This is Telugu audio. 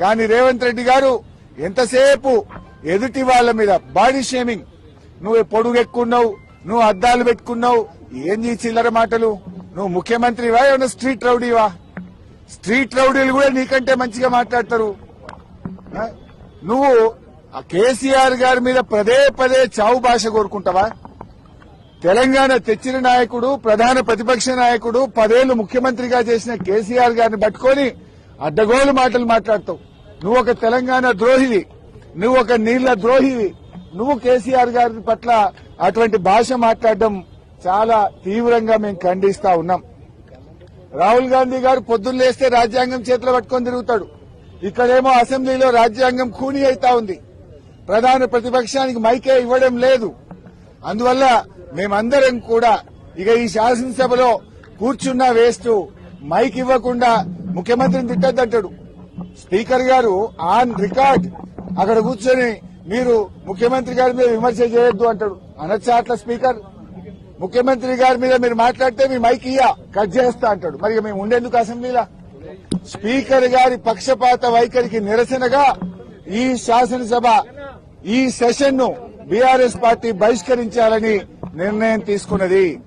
కానీ రేవంత్ రెడ్డి గారు ఎంతసేపు ఎదుటి వాళ్ళ మీద బాడీ షేమింగ్, నువ్వు పొడుగెక్కున్నావు, నువ్వు అద్దాలు పెట్టుకున్నావు, ఏంది చిల్లర మాటలు, నువ్వు ముఖ్యమంత్రివా ఏమన్నా స్ట్రీట్ రౌడీవా? స్ట్రీట్ రౌడీలు కూడా నీకంటే మంచిగా మాట్లాడతారు. నువ్వు కేసీఆర్ గారి మీద పదే పదే చావు భాష కోరుకుంటావా? తెలంగాణ తెచ్చిన నాయకుడు, ప్రధాన ప్రతిపక్ష నాయకుడు, 10 ఏళ్లు ముఖ్యమంత్రిగా చేసిన కేసీఆర్ గారిని పట్టుకొని అడ్డగోలు మాటలు మాట్లాడతావు. నువ్వు ఒక తెలంగాణ ద్రోహివి, నువ్వు ఒక నీళ్ల ద్రోహివి. నువ్వు కేసీఆర్ గారి పట్ల అటువంటి భాష మాట్లాడడం చాలా తీవ్రంగా మేము ఖండిస్తా ఉన్నాం. రాహుల్ గాంధీ గారు పొద్దున్న లేస్తే రాజ్యాంగం చేతిలో పట్టుకొని తిరుగుతాడు. ఇక్కడేమో అసెంబ్లీలో రాజ్యాంగం ఖూనీ అయితా ఉంది. ప్రధాన ప్రతిపక్షానికి మైకే ఇవ్వడం లేదు. అందువల్ల మేమందరం కూడా ఇక ఈ శాసనసభలో కూర్చున్నా వేస్ట్, మైక్ ఇవ్వకుండా ముఖ్యమంత్రిని తిట్టద్దంటాడు. స్పీకర్ గారు ఆన్ రికార్డ్ అక్కడ కూర్చొని మీరు ముఖ్యమంత్రి గారి మీద విమర్శ చేయొద్దు అంటాడు. అనొచ్చా అట్లా స్పీకర్? ముఖ్యమంత్రి గారి మీద మీరు మాట్లాడితే మీ మైక్ కట్ చేస్తా అంటాడు. మరి మేము ఉండేందుకు అసెంబ్లీలో? స్పీకర్ గారి పక్షపాత వైఖరికి నిరసనగా ఈ శాసనసభ ఈ సెషన్ ను బీఆర్ఎస్ పార్టీ బహిష్కరించాలని నిర్ణయం తీసుకున్నది.